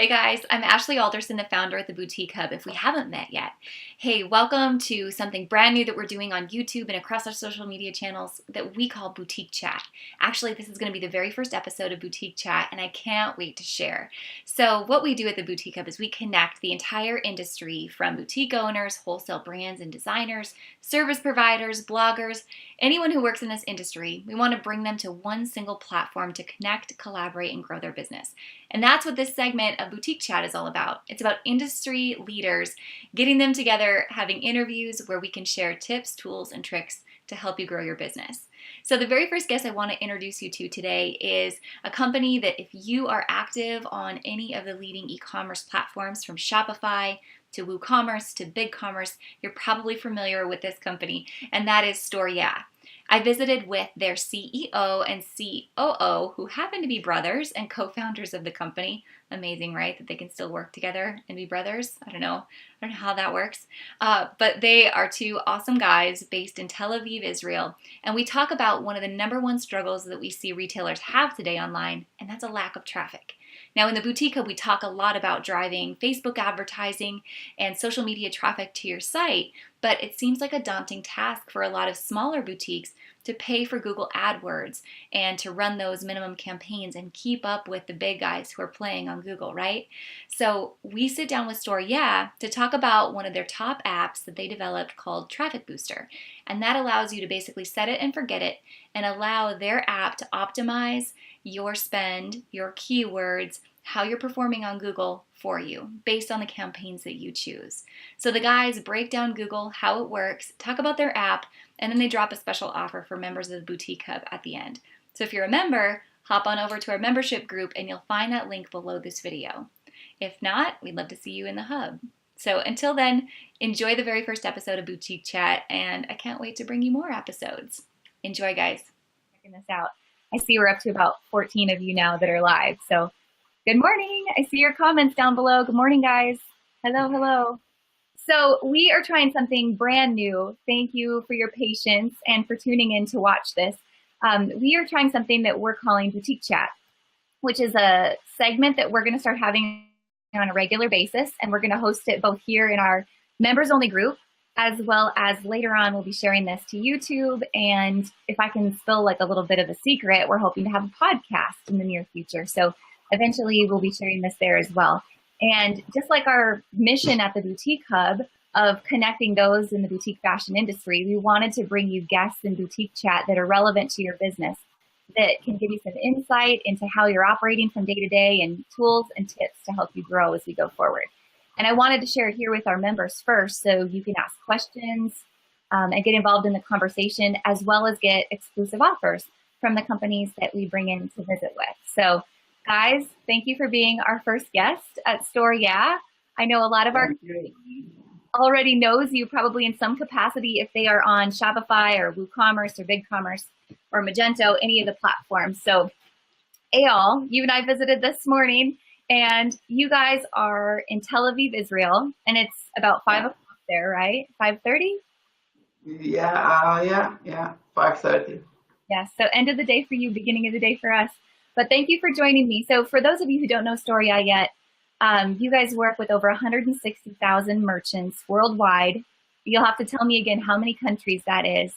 Hey guys, I'm Ashley Alderson, the founder at the Boutique Hub, if we haven't met yet. Hey, welcome to something brand new that we're doing on YouTube and across our social media channels that we call Boutique Chat. Actually, this is going to be the very first episode of Boutique Chat, and I can't wait to share. So what we do at the Boutique Hub is we connect the entire industry from boutique owners, wholesale brands and designers, service providers, bloggers, anyone who works in this industry. We want to bring them to one single platform to connect, collaborate, and grow their business. And that's what this segment of Boutique Chat is all about. It's about industry leaders, getting them together, having interviews where we can share tips, tools, and tricks to help you grow your business. So the very first guest I want to introduce you to today is a company that if you are active on any of the leading e-commerce platforms from Shopify to WooCommerce to BigCommerce, you're probably familiar with this company, and that is Store Yeah. I visited with their CEO and COO, who happen to be brothers and co-founders of the company. Amazing, right? That they can still work together and be brothers. I don't know how that works. But they are two awesome guys based in Tel Aviv, Israel. And we talk about one of the number one struggles that we see retailers have today online, and that's a lack of traffic. Now in the Boutique Hub, we talk a lot about driving Facebook advertising and social media traffic to your site, but it seems like a daunting task for a lot of smaller boutiques to pay for Google Adwords and to run those minimum campaigns and keep up with the big guys who are playing on Google, right? So we sit down with Store Yeah to talk about one of their top apps that they developed called Traffic Booster. And that allows you to basically set it and forget it and allow their app to optimize your spend, your keywords, how you're performing on Google for you based on the campaigns that you choose. So the guys break down Google, how it works, talk about their app, and then they drop a special offer for members of the Boutique Hub at the end. So if you're a member, hop on over to our membership group and you'll find that link below this video. If not, we'd love to see you in the hub. So until then, enjoy the very first episode of Boutique Chat, and I can't wait to bring you more episodes. Enjoy, guys. Checking this out. I see we're up to about 14 of you now that are live. So good morning. I see your comments down below. Good morning, guys. Hello, hello. So we are trying something brand new. Thank you for your patience and for tuning in to watch this. We are trying something that we're calling Boutique Chat, which is a segment that we're going to start having on a regular basis. And we're going to host it both here in our members only group, as well as later on, we'll be sharing this to YouTube. And if I can spill like a little bit of a secret, we're hoping to have a podcast in the near future. So eventually we'll be sharing this there as well. And just like our mission at the Boutique Hub of connecting those in the boutique fashion industry, we wanted to bring you guests in Boutique Chat that are relevant to your business, that can give you some insight into how you're operating from day to day and tools and tips to help you grow as we go forward. And I wanted to share it here with our members first so you can ask questions and get involved in the conversation, as well as get exclusive offers from the companies that we bring in to visit with. So guys, thank you for being our first guest at Store Yeah. I know a lot of our community already knows you probably in some capacity if they are on Shopify or WooCommerce or BigCommerce or Magento, any of the platforms. So Eyal, you and I visited this morning, and you guys are in Tel Aviv, Israel, and it's about 5 o'clock there, right? 5:30? Yeah, 5:30. Yeah, so end of the day for you, beginning of the day for us. But thank you for joining me. So for those of you who don't know Store Yeah yet, you guys work with over 160,000 merchants worldwide. You'll have to tell me again how many countries that is.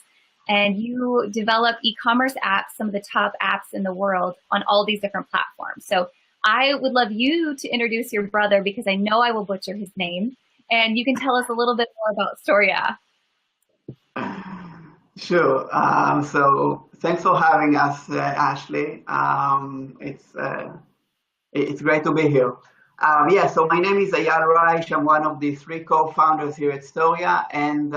And you develop e-commerce apps, some of the top apps in the world on all these different platforms. So I would love you to introduce your brother because I know I will butcher his name. And you can tell us a little bit more about Store Yeah. Sure. So thanks for having us, Ashley. It's great to be here. So my name is Eyal Reich. I'm one of the 3 co-founders here at Store Yeah, and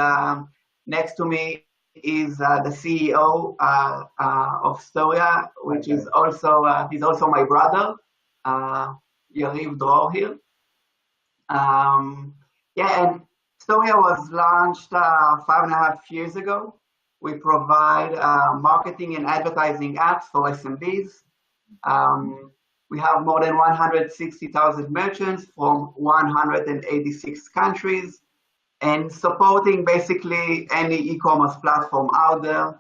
next to me is the CEO of Store Yeah, which is also he's also my brother, Yariv Dror here. And Store Yeah was launched 5.5 years ago. We provide marketing and advertising apps for SMBs. We have more than 160,000 merchants from 186 countries and supporting basically any e-commerce platform out there,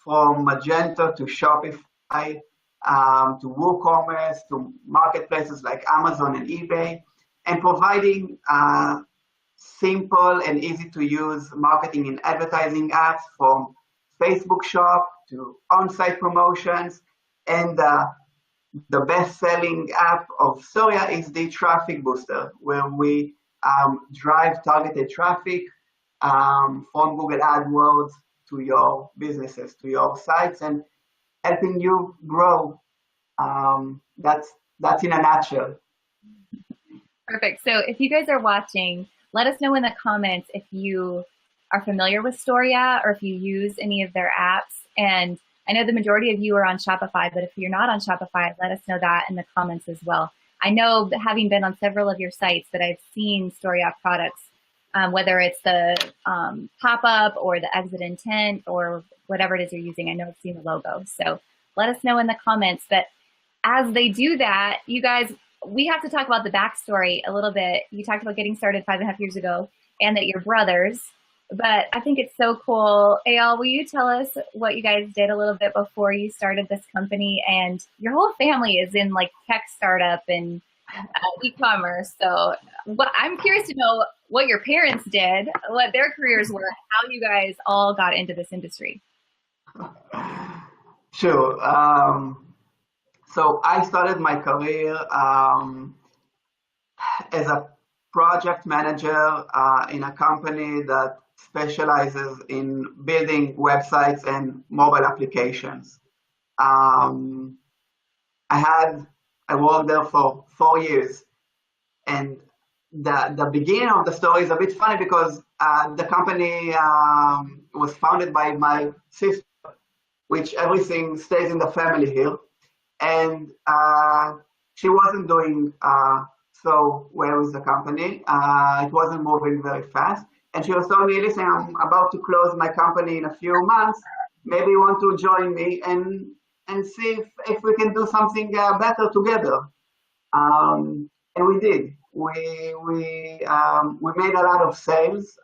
from Magento to Shopify to WooCommerce, to marketplaces like Amazon and eBay, and providing simple and easy to use marketing and advertising apps from Facebook Shop to on-site promotions. And the best-selling app of Storia is the Traffic Booster, where we drive targeted traffic from Google Adwords to your businesses, to your sites, and helping you grow. That's in a nutshell. Perfect. So if you guys are watching, let us know in the comments if you are familiar with Storia or if you use any of their apps. And I know the majority of you are on Shopify, but if you're not on Shopify, let us know that in the comments as well. I know that having been on several of your sites that I've seen Storia products, whether it's the pop-up or the exit intent or whatever it is you're using. I know I've seen the logo. So let us know in the comments. But as they do that, you guys, we have to talk about the backstory a little bit. You talked about getting started 5.5 years ago and that you're brothers. But I think it's so cool. Eyal, will you tell us what you guys did a little bit before you started this company? And your whole family is in like tech startup and e-commerce. So I'm curious to know what your parents did, what their careers were, how you guys all got into this industry. Sure. So I started my career as a project manager in a company that specializes in building websites and mobile applications. I worked there for 4 years, and the beginning of the story is a bit funny because the company was founded by my sister, which everything stays in the family here, and she wasn't doing so well with the company. It wasn't moving very fast. And she was telling me, listen, I'm about to close my company in a few months. Maybe you want to join me and see if we can do something better together. And we did. We made a lot of sales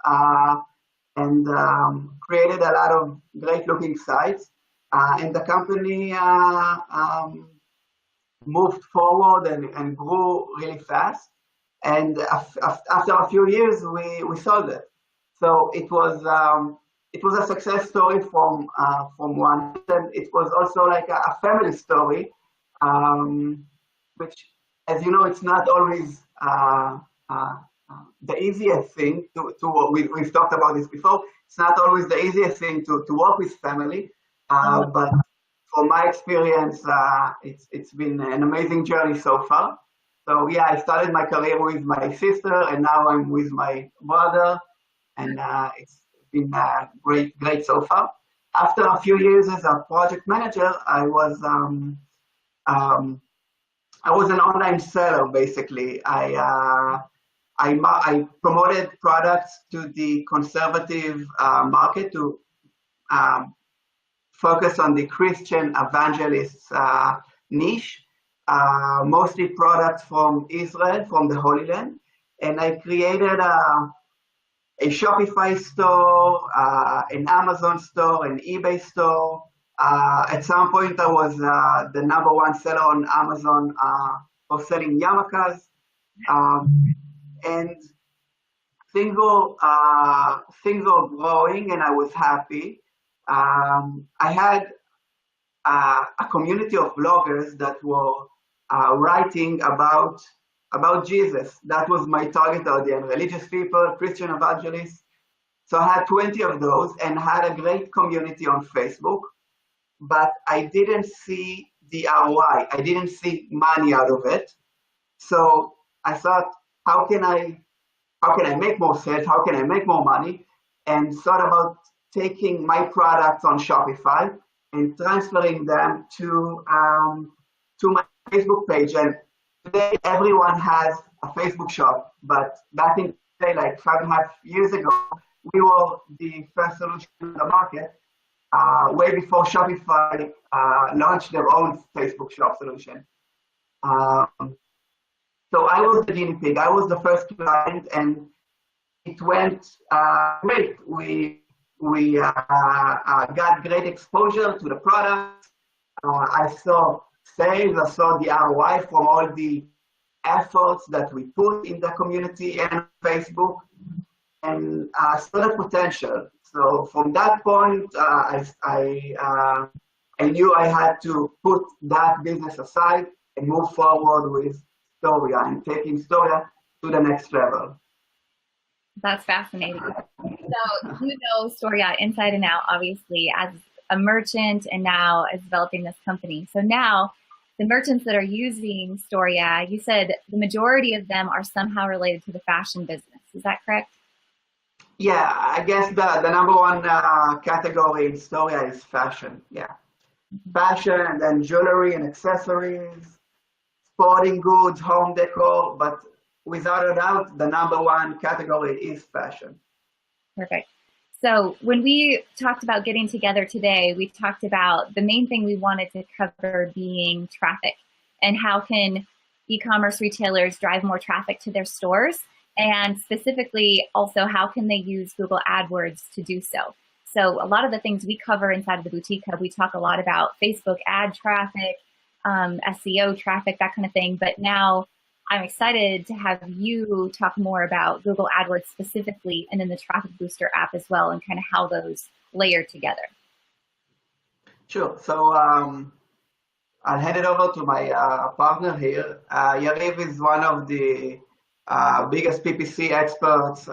and created a lot of great looking sites. And the company moved forward and grew really fast. And after a few years, we sold it. So it was a success story from one, and it was also like a family story, which, as you know, it's not always the easiest thing to we've talked about this before. It's not always the easiest thing to work with family, but from my experience, it's been an amazing journey so far. So yeah, I started my career with my sister, and now I'm with my brother, and it's been great so far. After a few years as a project manager, I was an online seller basically. I promoted products to the conservative market to focus on the Christian evangelists niche. Mostly products from Israel, from the Holy Land. And I created a Shopify store, an Amazon store, an eBay store. At some point, I was the #1 seller on Amazon for selling yarmulkes. And things were growing, and I was happy. I had a community of bloggers that were writing about Jesus. That was my target audience: religious people, Christian evangelists. So I had 20 of those and had a great community on Facebook, but I didn't see the ROI. I didn't see money out of it. So I thought, how can I make more sales? How can I make more money? And thought about taking my products on Shopify and transferring them to my Facebook page. And today, everyone has a Facebook shop. But back in the day, like 5.5 years ago, we were the first solution in the market, way before Shopify launched their own Facebook shop solution. So I was the guinea pig. I was the first client, and it went great. We got great exposure to the product. I saw sales, I saw the ROI from all the efforts that we put in the community and Facebook, and saw the potential. So from that point, I knew I had to put that business aside and move forward with Storia and taking Storia to the next level. That's fascinating. So you know Storia inside and out, obviously, as a merchant and now as developing this company. So now the merchants that are using Storia, you said the majority of them are somehow related to the fashion business. Is that correct? Yeah, I guess the number one category in Storia is fashion. Yeah, fashion, and then jewelry and accessories, sporting goods, home decor, but without a doubt, the number one category is fashion. Perfect. So when we talked about getting together today, we talked about the main thing we wanted to cover being traffic and how can e-commerce retailers drive more traffic to their stores, and specifically also how can they use Google Adwords to do so. So a lot of the things we cover inside of the Boutique Hub, we talk a lot about Facebook ad traffic, SEO traffic, that kind of thing. But now I'm excited to have you talk more about Google AdWords specifically, and then the Traffic Booster app as well, and kind of how those layer together. Sure. So I'll hand it over to my partner here. Yariv is one of the biggest PPC experts,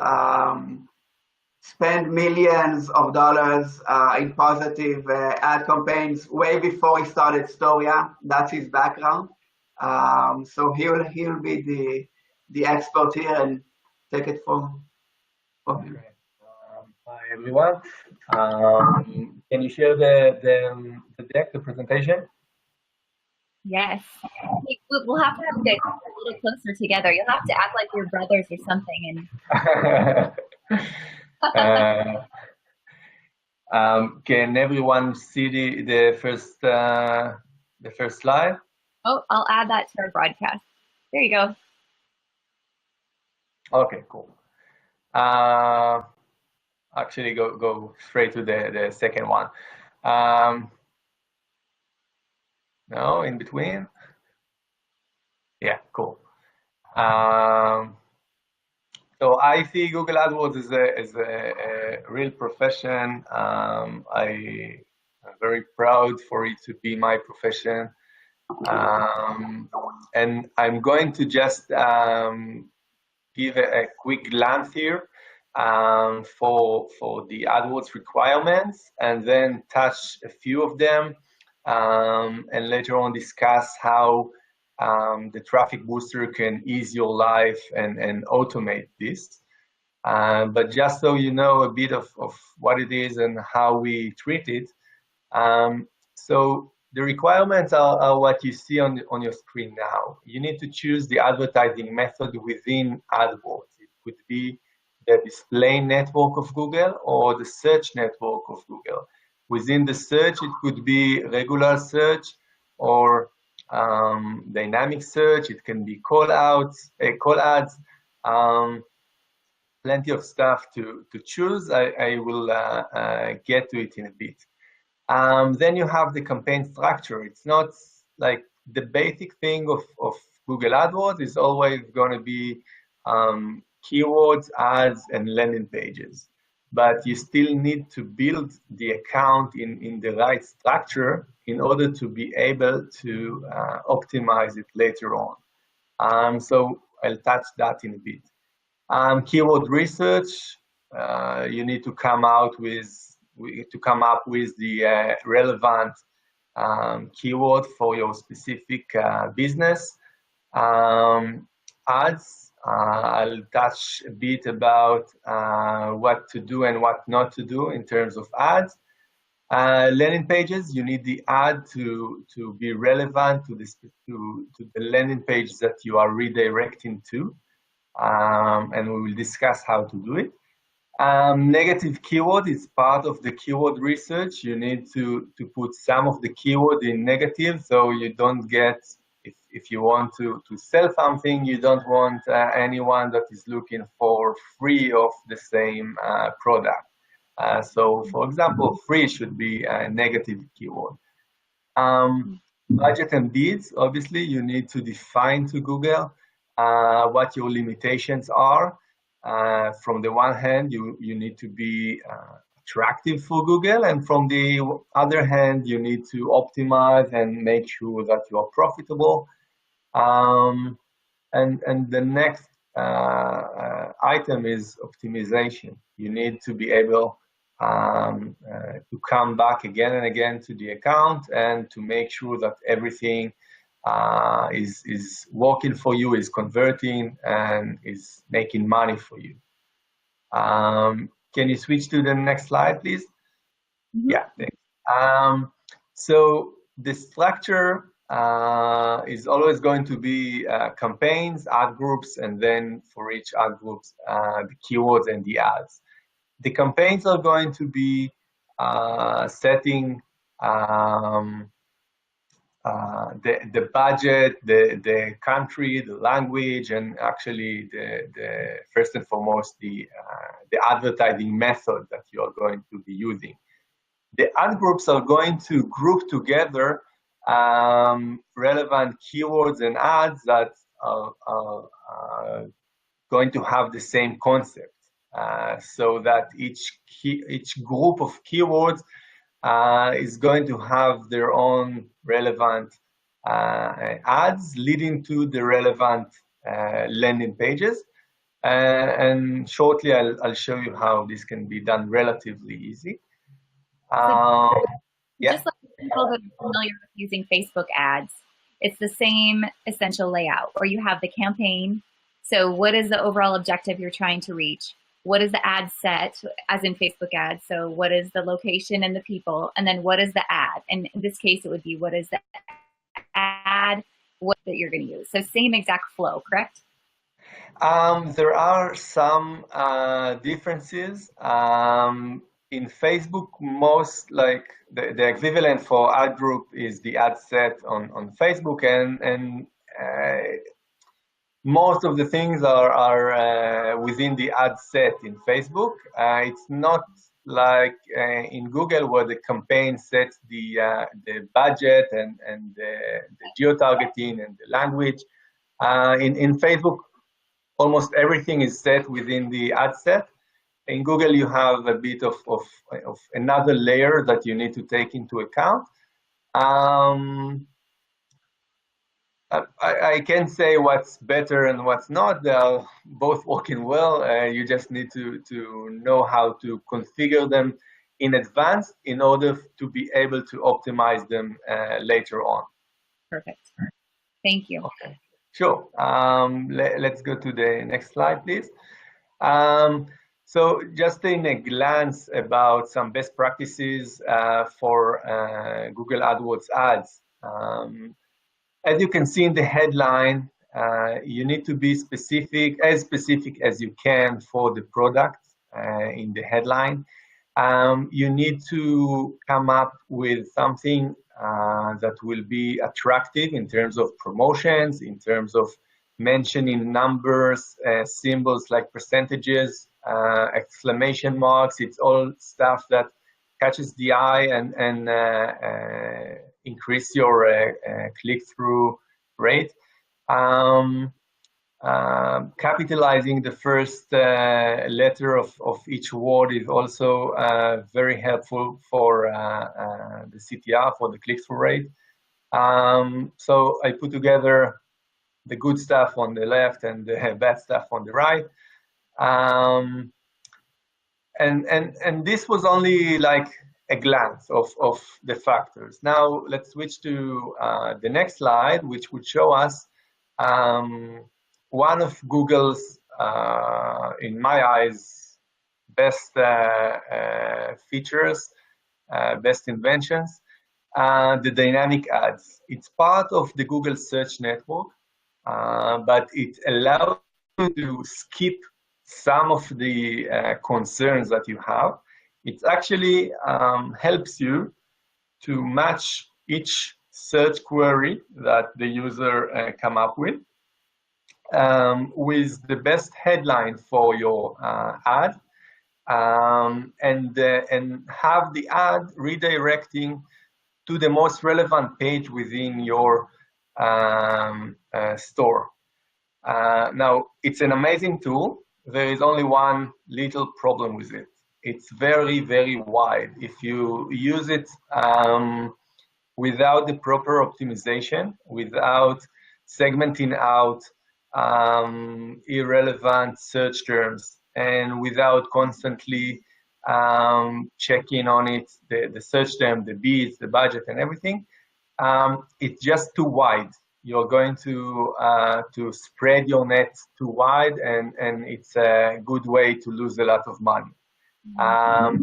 spend millions of dollars in positive ad campaigns way before he started Storia. That's his background. So he'll be the expert here and take it from here. Hi everyone. Can you share the deck, the presentation? Yes. We'll have to have it a little closer together. You'll have to act like you're brothers or something. And can everyone see the first slide? Oh, I'll add that to our broadcast. There you go. Okay, cool. Actually, go straight to the second one. No, in between. Yeah, cool. So I see Google AdWords as a real profession. I'm very proud for it to be my profession. And I'm going to just give a quick glance here for the AdWords requirements, and then touch a few of them, and later on discuss how the traffic booster can ease your life and automate this. But just so you know a bit of what it is and how we treat it. So the requirements are what you see on your screen now. You need to choose the advertising method within AdWords. It could be the display network of Google or the search network of Google. Within the search, it could be regular search or dynamic search. It can be call ads. Plenty of stuff to choose. I will get to it in a bit. Then you have the campaign structure. It's not like the basic thing of Google AdWords is always going to be keywords, ads, and landing pages. But you still need to build the account in the right structure in order to be able to optimize it later on. So I'll touch that in a bit. Keyword research, you need to come up with the relevant keyword for your specific business. Ads, I'll touch a bit about what to do and what not to do in terms of ads. Landing pages, you need the ad to be relevant to the landing page that you are redirecting to, and we will discuss how to do it. Negative keyword is part of the keyword research. You need to put some of the keyword in negative, so you don't get, if you want to sell something, you don't want anyone that is looking for free of the same product. So for example, free should be a negative keyword. budget and bids, obviously, you need to define to Google what your limitations are. From the one hand, you need to be attractive for Google, and from the other hand, you need to optimize and make sure that you are profitable. And the next item is optimization. You need to be able to come back again and again to the account and to make sure that everything is working for you, is converting, and is making money for you. Can you switch to the next slide, please? Mm-hmm. Yeah, thanks. So the structure is always going to be campaigns, ad groups, and then for each ad groups, the keywords and the ads. The campaigns are going to be setting the budget, the country, the language, and actually the first and foremost the advertising method that you are going to be using. The ad groups are going to group together relevant keywords and ads that are going to have the same concept, so that each group of keywords is going to have their own relevant ads leading to the relevant landing pages. And shortly, I'll show you how this can be done relatively easy. Just like people that are familiar with using Facebook ads, it's the same essential layout, or you have the campaign. So what is the overall objective you're trying to reach? What is the ad set, as in Facebook ads? So what is the location and the people? And then what is the ad? And in this case, it would be what is the ad, what that you're going to use. So same exact flow, correct? There are some differences. In Facebook, most like the equivalent for ad group is the ad set on Facebook, and most of the things are within the ad set in Facebook. It's not like in Google where the campaign sets the budget and the geo-targeting and the language. In Facebook, almost everything is set within the ad set. In Google, you have a bit of another layer that you need to take into account. I can't say what's better and what's not. They are both working well. You just need to know how to configure them in advance in order to be able to optimize them later on. Perfect. Thank you. Okay. Sure. Let's go to the next slide, please. So just in a glance about some best practices for Google AdWords ads. As you can see in the headline, you need to be specific as you can for the product in the headline. You need to come up with something that will be attractive in terms of promotions, in terms of mentioning numbers, symbols like percentages, exclamation marks. It's all stuff that catches the eye and increase your click-through rate. Capitalizing the first letter of each word is also very helpful for the CTR, for the click-through rate. So I put together the good stuff on the left and the bad stuff on the right. And this was only like a glance of the factors. Now let's switch to the next slide, which would show us one of Google's, in my eyes, best features, best inventions, the dynamic ads. It's part of the Google Search Network, but it allows you to skip some of the concerns that you have. It actually helps you to match each search query that the user come up with the best headline for your ad, and have the ad redirecting to the most relevant page within your store. Now, it's an amazing tool. There is only one little problem with it. It's very, very wide. If you use it without the proper optimization, without segmenting out irrelevant search terms, and without constantly checking on it, the search term, the bids, the budget, and everything, it's just too wide. You're going to spread your net too wide, and it's a good way to lose a lot of money.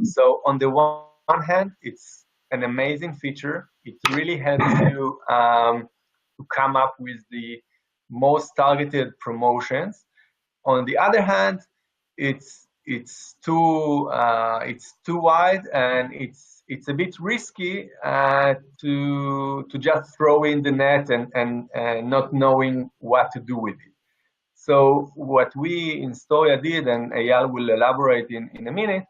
So on the one hand, it's an amazing feature. It really helps you to come up with the most targeted promotions. On the other hand, it's too wide, and it's a bit risky to just throw in the net and not knowing what to do with it. So what we in Storia did, and Eyal will elaborate in a minute,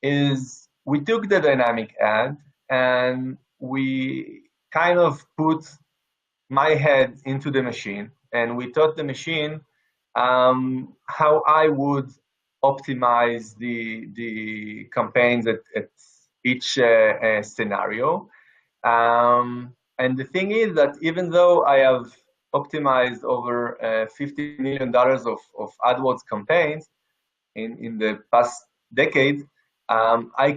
is we took the dynamic ad and we kind of put my head into the machine, and we taught the machine how I would optimize the campaigns at each scenario. And the thing is that even though I have optimized over $50 million of AdWords campaigns in the past decade, I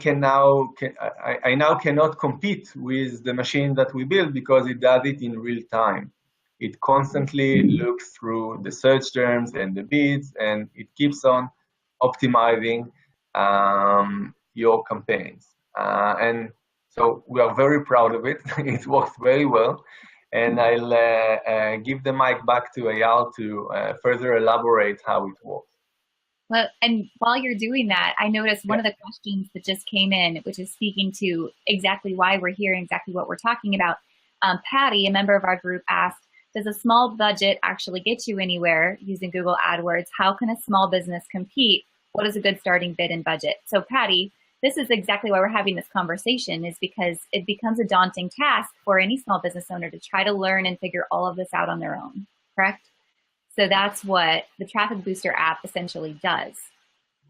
now cannot compete with the machine that we built, because it does it in real time. It constantly looks through the search terms and the bids, and it keeps on optimizing your campaigns. And so we are very proud of it. It works very well. And I'll give the mic back to Eyal to further elaborate how it works. Well, and while you're doing that, I noticed one of the questions that just came in, which is speaking to exactly why we're here and exactly what we're talking about. Patty, a member of our group, asked, does a small budget actually get you anywhere using Google AdWords? How can a small business compete? What is a good starting bid and budget? So Patty, this is exactly why we're having this conversation, is because it becomes a daunting task for any small business owner to try to learn and figure all of this out on their own, correct? So that's what the Traffic Booster app essentially does.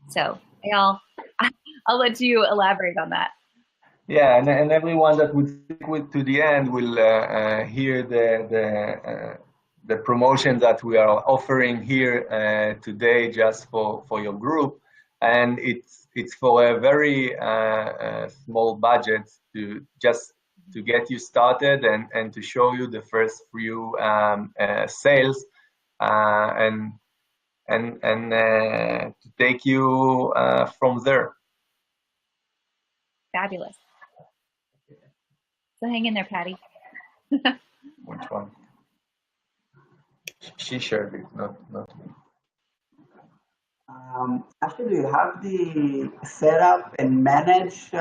So I'll let you elaborate on that. Yeah, and everyone that would stick to the end will hear the promotion that we are offering here today just for your group, and it's for a very small budget to get you started and to show you the first few sales. And to take you from there. Fabulous. So hang in there, Patty. Which one? She shared it, not me. Actually, do you have the setup and manage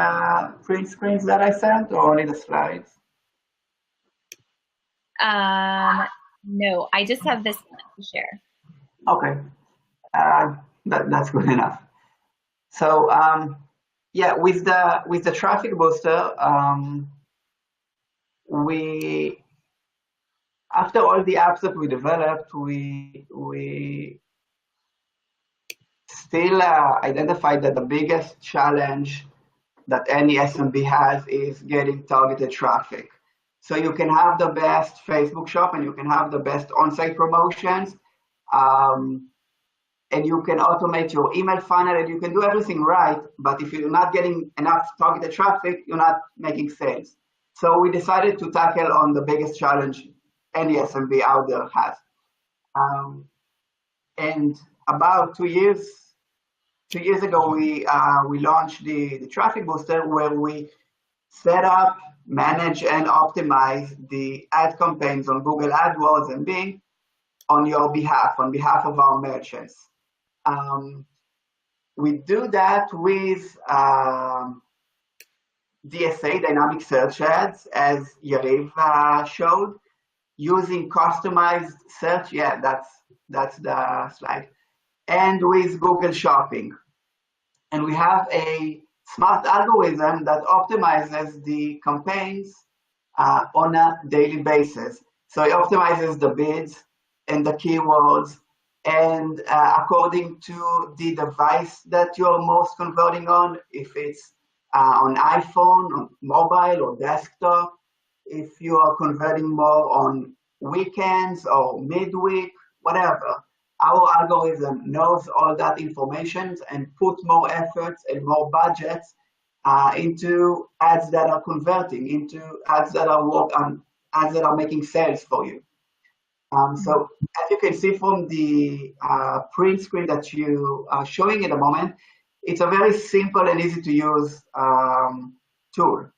print screens that I sent, or only the slides? No, I just have this one to share. Okay, that's good enough. So yeah, with the Traffic Booster, we, after all the apps that we developed, we still identified that the biggest challenge that any SMB has is getting targeted traffic. So you can have the best Facebook shop and you can have the best on-site promotions, and you can automate your email funnel and you can do everything right, but if you're not getting enough targeted traffic, you're not making sales. So we decided to tackle on the biggest challenge any SMB out there has. And about 2 years ago, we launched the Traffic Booster, where we set up, manage, and optimize the ad campaigns on Google AdWords and Bing on your behalf, on behalf of our merchants. We do that with DSA, dynamic search ads, as Yariv showed, using customized search. Yeah, that's the slide. And with Google Shopping. And we have a smart algorithm that optimizes the campaigns on a daily basis. So it optimizes the bids and the keywords, and according to the device that you're most converting on, if it's on iPhone, on mobile or desktop, if you are converting more on weekends or midweek, whatever, our algorithm knows all that information and put more efforts and more budgets into ads that are converting, into ads that are making sales for you. So as you can see from the print screen that you are showing at the moment, it's a very simple and easy to use tool.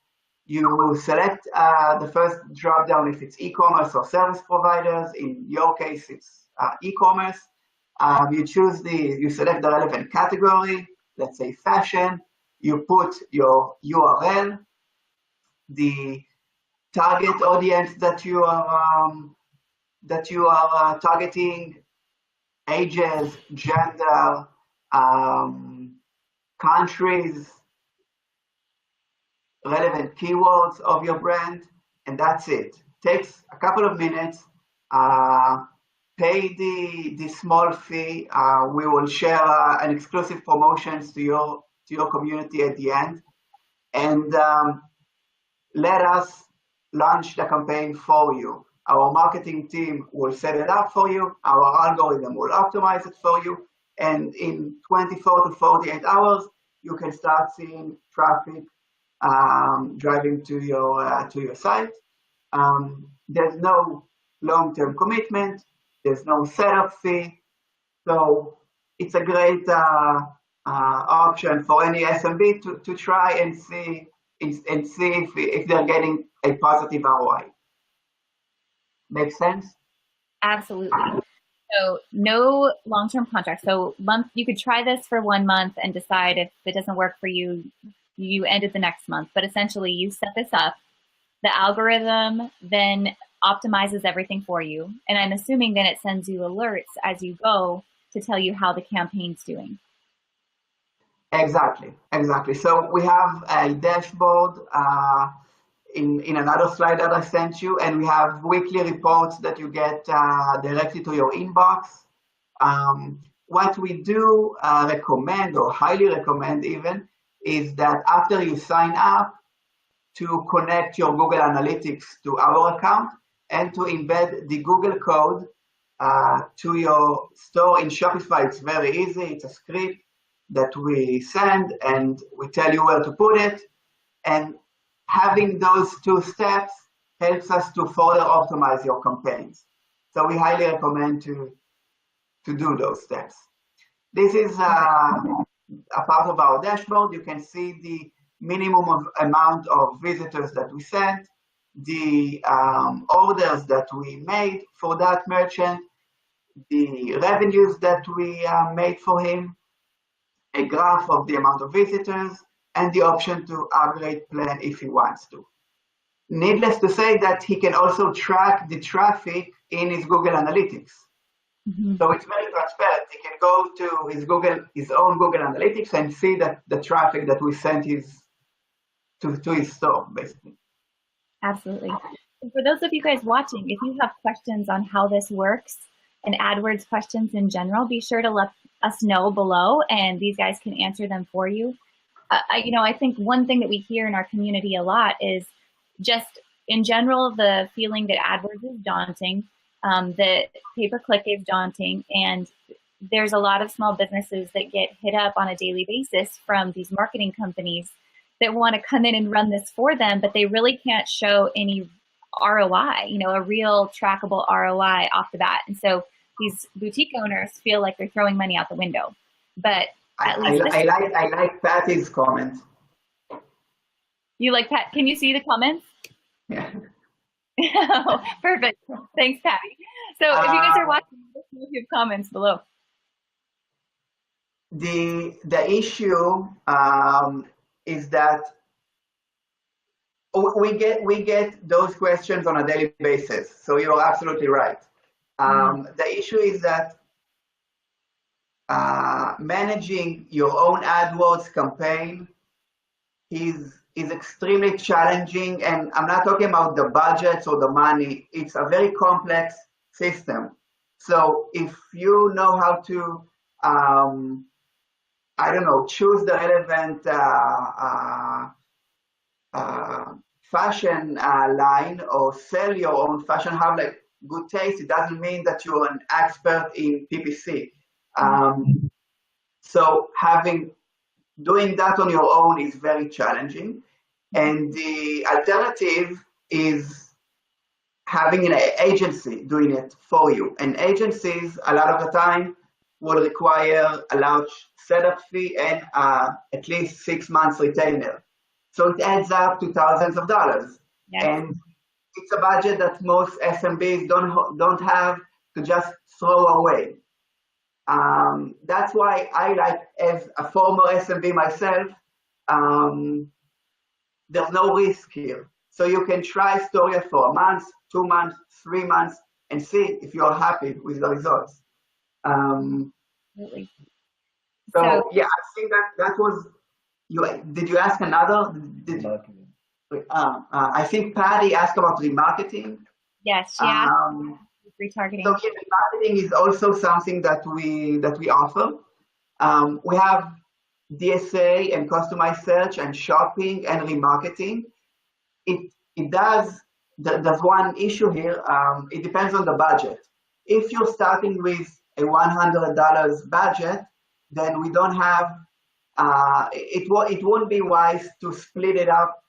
You select the first drop down if it's e-commerce or service providers. In your case, it's e-commerce. You select the relevant category, let's say fashion. You put your URL, the target audience that you are targeting, ages, gender, countries, relevant keywords of your brand, and that's it. Takes a couple of minutes. Pay the small fee. We will share an exclusive promotions to your community at the end, and let us launch the campaign for you. Our marketing team will set it up for you. Our algorithm will optimize it for you, and in 24 to 48 hours, you can start seeing traffic driving to your site. There's no long-term commitment. There's no setup fee. So it's a great option for any SMB to try and see if they're getting a positive ROI. Make sense? Absolutely. So no long-term contract. So you could try this for 1 month and decide if it doesn't work for you, you end it the next month. But essentially you set this up, the algorithm then optimizes everything for you. And I'm assuming then it sends you alerts as you go to tell you how the campaign's doing. Exactly. So we have a dashboard in another slide that I sent you, and we have weekly reports that you get directly to your inbox. What we do recommend, or highly recommend even, is that after you sign up, to connect your Google Analytics to our account and to embed the Google code to your store in Shopify. It's very easy. It's a script that we send and we tell you where to put it. And having those 2 steps helps us to further optimize your campaigns. So we highly recommend to do those steps. This is a part of our dashboard. You can see the minimum amount of visitors that we sent, the orders that we made for that merchant, the revenues that we made for him, a graph of the amount of visitors, and the option to upgrade plan if he wants to. Needless to say that he can also track the traffic in his Google Analytics. Mm-hmm. So it's very transparent. He can go to his own Google Analytics and see that the traffic that we sent to his store, basically. Absolutely. And for those of you guys watching, if you have questions on how this works and AdWords questions in general, be sure to let us know below, and these guys can answer them for you. I think one thing that we hear in our community a lot is just in general the feeling that AdWords is daunting, that pay-per-click is daunting, and there's a lot of small businesses that get hit up on a daily basis from these marketing companies that want to come in and run this for them, but they really can't show any ROI, a real trackable ROI off the bat. And so these boutique owners feel like they're throwing money out the window. But at least I like Patty's comment. You like Pat? Can you see the comments? Yeah. Oh, perfect. Thanks, Patty. So if you guys are watching, if you have comments below. The issue is that we get those questions on a daily basis. So you're absolutely right. The issue is that managing your own AdWords campaign is is extremely challenging, and I'm not talking about the budgets or the money. It's a very complex system. So if you know how to, I don't know, choose the relevant fashion line or sell your own fashion, have like good taste, it doesn't mean that you're an expert in PPC. So doing that on your own is very challenging. And the alternative is having an agency doing it for you. And agencies, a lot of the time, will require a large setup fee and at least 6 months retainer. So it adds up to thousands of dollars. Yes. And it's a budget that most SMBs don't have to just throw away. That's why I like, as a former SMB myself, there's no risk here. So you can try Storia for a month, 2 months, 3 months, and see if you're happy with the results. Absolutely. So yeah, I think that was you. Did you ask another? I think Patty asked about remarketing. Yes, she asked retargeting. So yeah, remarketing is also something that we offer. We have DSA and customized search and shopping and remarketing. There's one issue here. It depends on the budget. If you're starting with a $100 budget, then we don't have, it won't be wise to split it up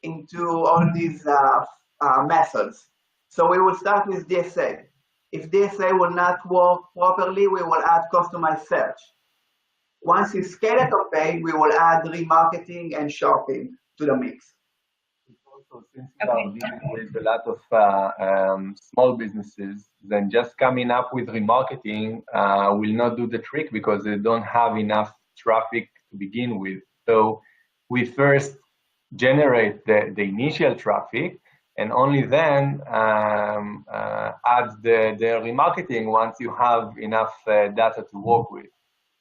into all these methods. So we will start with DSA. If DSA will not work properly, we will add customized search. Once you scale it up paid, we will add remarketing and shopping to the mix. Also, since we are dealing with a lot of small businesses, then just coming up with remarketing will not do the trick because they don't have enough traffic to begin with. So we first generate the initial traffic and only then add the remarketing once you have enough data to work with.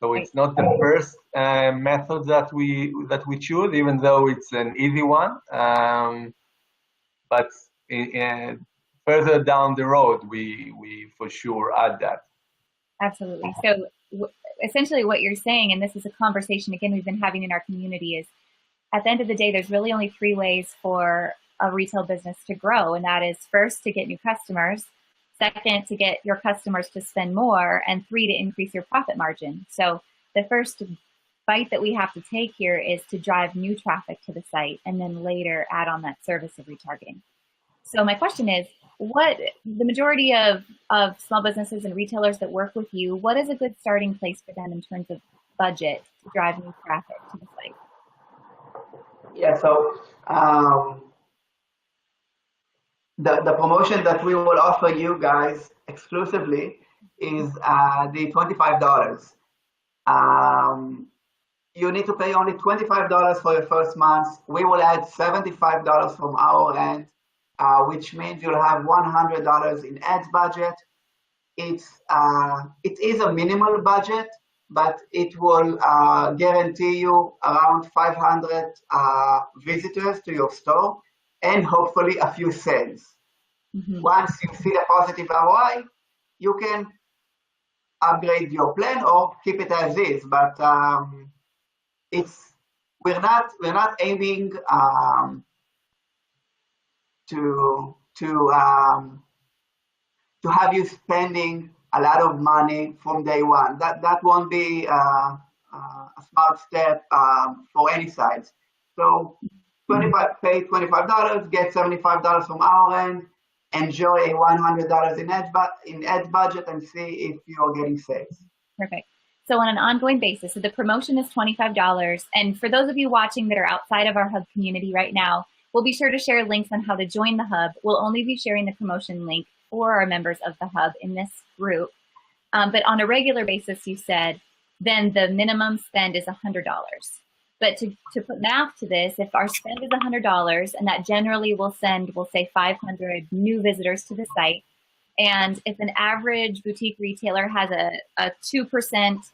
So it's not the first method that we choose, even though it's an easy one. But further down the road, we for sure add that. Absolutely. So essentially what you're saying, and this is a conversation, again, we've been having in our community, is at the end of the day, there's really only 3 ways for a retail business to grow. And that is first, to get new customers. Second, to get your customers to spend more. And 3, to increase your profit margin. So the first bite that we have to take here is to drive new traffic to the site and then later add on that service of retargeting. So my question is, the majority of small businesses and retailers that work with you, what is a good starting place for them in terms of budget to drive new traffic to the site? Yeah, so the promotion that we will offer you guys exclusively is the $25. You need to pay only $25 for your first month. We will add $75 from our end, which means you'll have $100 in ads budget. It is a minimal budget, but it will guarantee you around 500 visitors to your store and hopefully a few sales. Mm-hmm. Once you see the positive ROI, you can upgrade your plan or keep it as is. But we're not aiming to have you spending a lot of money from day one. That won't be a smart step for any size. So pay $25, get $75 from our end, enjoy a $100 in ad budget, and see if you're getting sales. Perfect. So on an ongoing basis, so the promotion is $25. And for those of you watching that are outside of our Hub community right now, we'll be sure to share links on how to join the Hub. We'll only be sharing the promotion link for our members of the Hub in this group. But on a regular basis, you said, then the minimum spend is $100. But to put math to this, if our spend is $100, and that generally will send, we'll say 500 new visitors to the site, and if an average boutique retailer has a 2%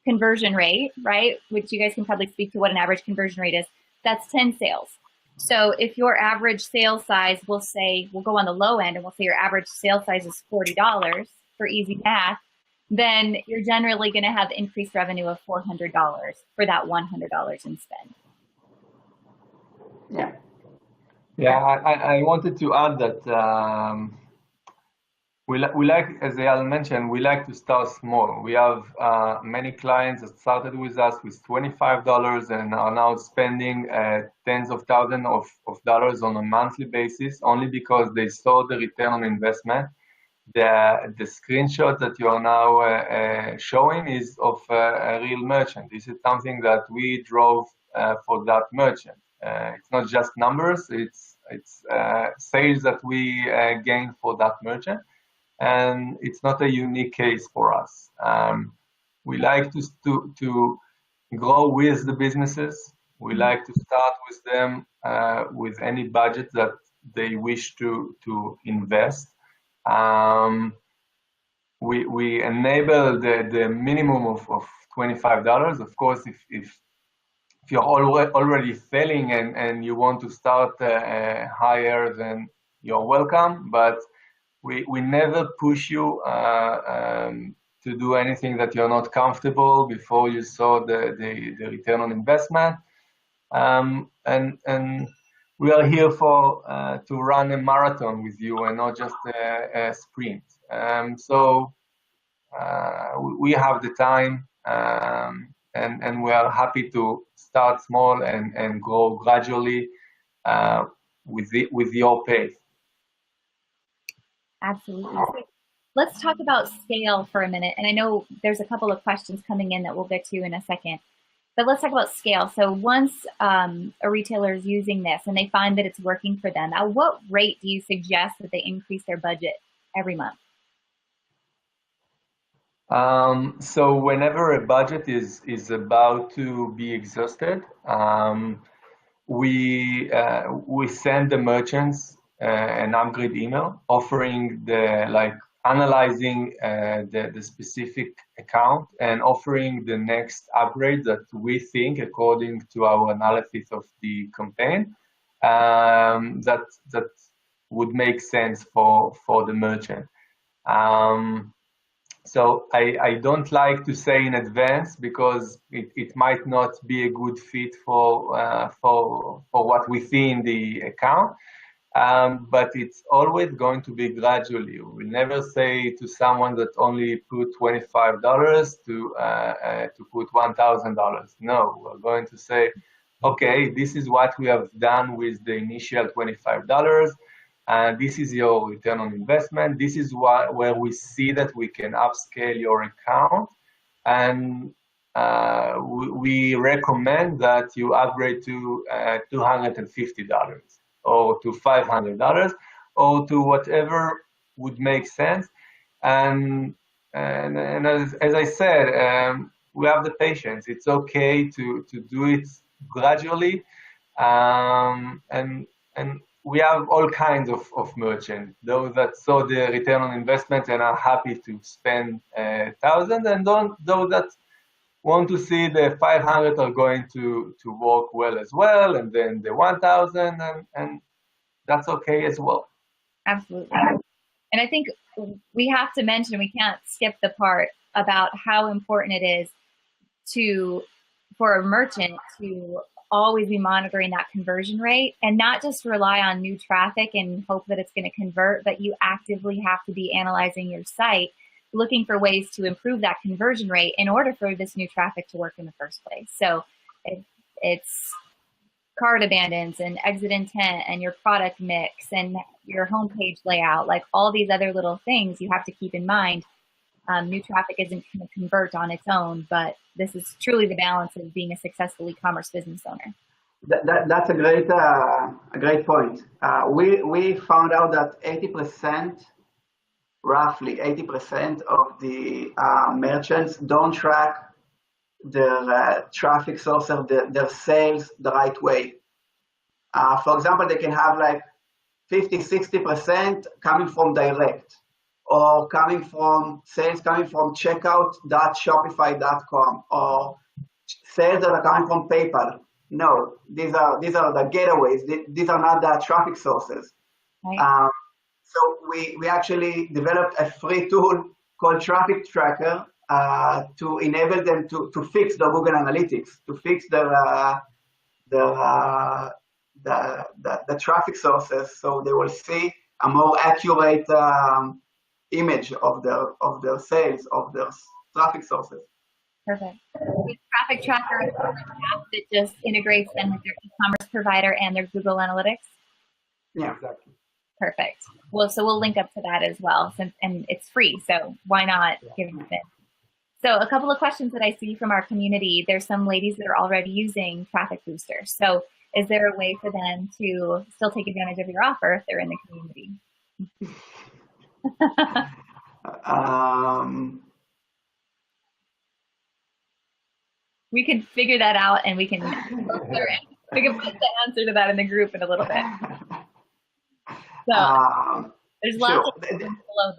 conversion rate, right, which you guys can probably speak to what an average conversion rate is, that's 10 sales. So if your average sale size, we'll go on the low end and we'll say your average sale size is $40 for easy math, then you're generally going to have increased revenue of $400 for that $100 in spend. Yeah. Yeah, I wanted to add that we like, as Eyal mentioned, we like to start small. We have many clients that started with us with $25 and are now spending tens of thousands of dollars on a monthly basis only because they saw the return on investment. The screenshot that you are now showing is of a real merchant. This is something that we drove for that merchant. It's not just numbers, it's sales that we gain for that merchant. And it's not a unique case for us. We like to grow with the businesses. We like to start with them with any budget that they wish to invest. We enable the minimum of $25. Of course, if you're already failing and you want to start higher, then you're welcome. But we never push you to do anything that you're not comfortable before you saw the return on investment. And we are here for to run a marathon with you and not just a sprint. So we have the time, and we are happy to start small and grow gradually with your pace. Absolutely. So let's talk about scale for a minute. And I know there's a couple of questions coming in that we'll get to in a second. But let's talk about scale. So once a retailer is using this and they find that it's working for them, at what rate do you suggest that they increase their budget every month? So whenever a budget is about to be exhausted, we send the merchants an upgrade email offering analyzing the specific account and offering the next upgrade that we think, according to our analysis of the campaign, that would make sense for the merchant. So I don't like to say in advance because it might not be a good fit for what we see in the account. But it's always going to be gradually. We'll never say to someone that only put $25 to put $1,000. No, we're going to say, okay, this is what we have done with the initial $25. This is your return on investment. This is where we see that we can upscale your account. And we recommend that you upgrade to $250 or to $500 or to whatever would make sense. And as I said, we have the patience. It's okay to do it gradually. And we have all kinds of merchants, those that saw the return on investment and are happy to spend $1,000, and those that want to see the 500 are going to work well as well, and then the 1,000, and that's okay as well. Absolutely. And I think we have to mention, we can't skip the part about how important it is for a merchant to always be monitoring that conversion rate and not just rely on new traffic and hope that it's going to convert, but you actively have to be analyzing your site, looking for ways to improve that conversion rate in order for this new traffic to work in the first place. So it's cart abandons and exit intent and your product mix and your homepage layout, like all these other little things you have to keep in mind. New traffic isn't going to convert on its own, but this is truly the balance of being a successful e-commerce business owner. That's a great point. We found out that 80%, roughly 80% of the merchants don't track their traffic source or their sales the right way. For example, they can have like 50-60% coming from direct, or coming from sales coming from checkout.shopify.com, or sales that are coming from PayPal. No, these are the gateways. These are not the traffic sources. Right. So we actually developed a free tool called Traffic Tracker to enable them to fix the Google Analytics, to fix the traffic sources, so they will see a more accurate image of their sales, of their traffic sources. Perfect. With Traffic Tracker, it's an app that just integrates them with their e-commerce provider and their Google Analytics. Yeah, exactly. Perfect. Well, so we'll link up to that as well, and it's free, so why not give it a spin? So a couple of questions that I see from our community. There's some ladies that are already using Traffic Booster. So is there a way for them to still take advantage of your offer if they're in the community? We can figure that out, and we can put the answer to that in the group in a little bit. So there's lots of below.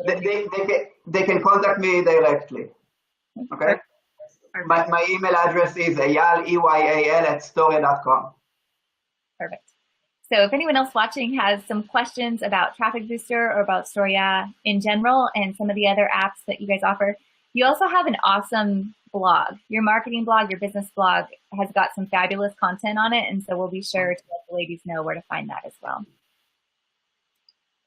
They can contact me directly. Okay. Perfect. My email address is eyal, EYAL, @storia.com. Perfect. So if anyone else watching has some questions about Traffic Booster or about Storia in general and some of the other apps that you guys offer, you also have an awesome blog. Your marketing blog, your business blog has got some fabulous content on it, and so we'll be sure to let the ladies know where to find that as well.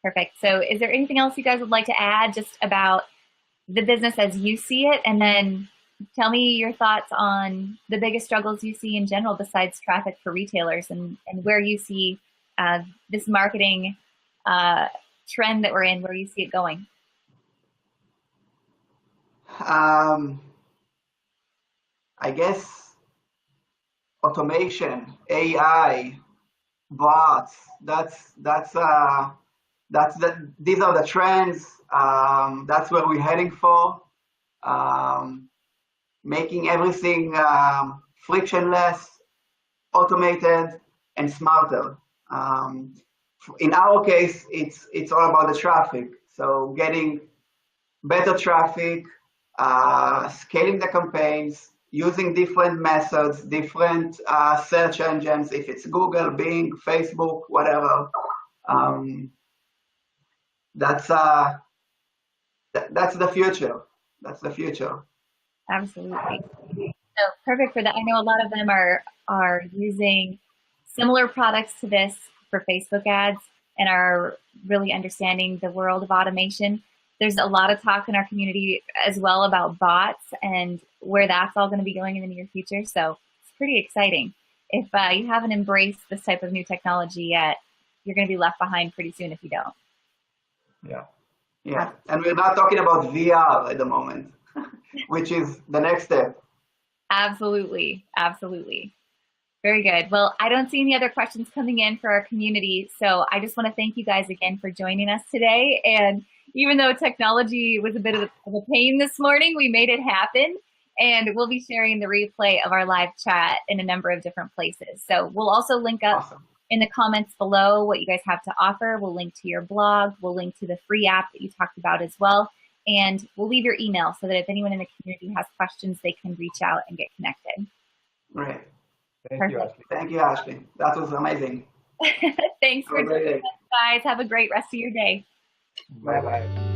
Perfect. So is there anything else you guys would like to add just about the business as you see it? And then tell me your thoughts on the biggest struggles you see in general besides traffic for retailers, and where you see this marketing trend that we're in, where you see it going. I guess automation, AI, bots. These are the trends. That's where we're heading for. Making everything frictionless, automated, and smarter. In our case, it's all about the traffic. So getting better traffic, scaling the campaigns, using different methods, different search engines, if it's Google, Bing, Facebook, whatever. That's the future. That's the future. Absolutely. So perfect for that. I know a lot of them are using similar products to this for Facebook ads and are really understanding the world of automation. There's a lot of talk in our community as well about bots and where that's all going to be going in the near future. So it's pretty exciting. If you haven't embraced this type of new technology yet, you're going to be left behind pretty soon if you don't. Yeah. And we're not talking about VR at the moment, which is the next step. Absolutely. Very good. Well, I don't see any other questions coming in for our community, so I just want to thank you guys again for joining us today. And even though technology was a bit of a pain this morning, we made it happen. And we'll be sharing the replay of our live chat in a number of different places. So we'll also link up in the comments below what you guys have to offer. We'll link to your blog. We'll link to the free app that you talked about as well. And we'll leave your email so that if anyone in the community has questions, they can reach out and get connected. Right. Thank you, Ashley. Thank you, Ashley. That was amazing. Thanks for joining us, guys. Have a great rest of your day. Bye-bye.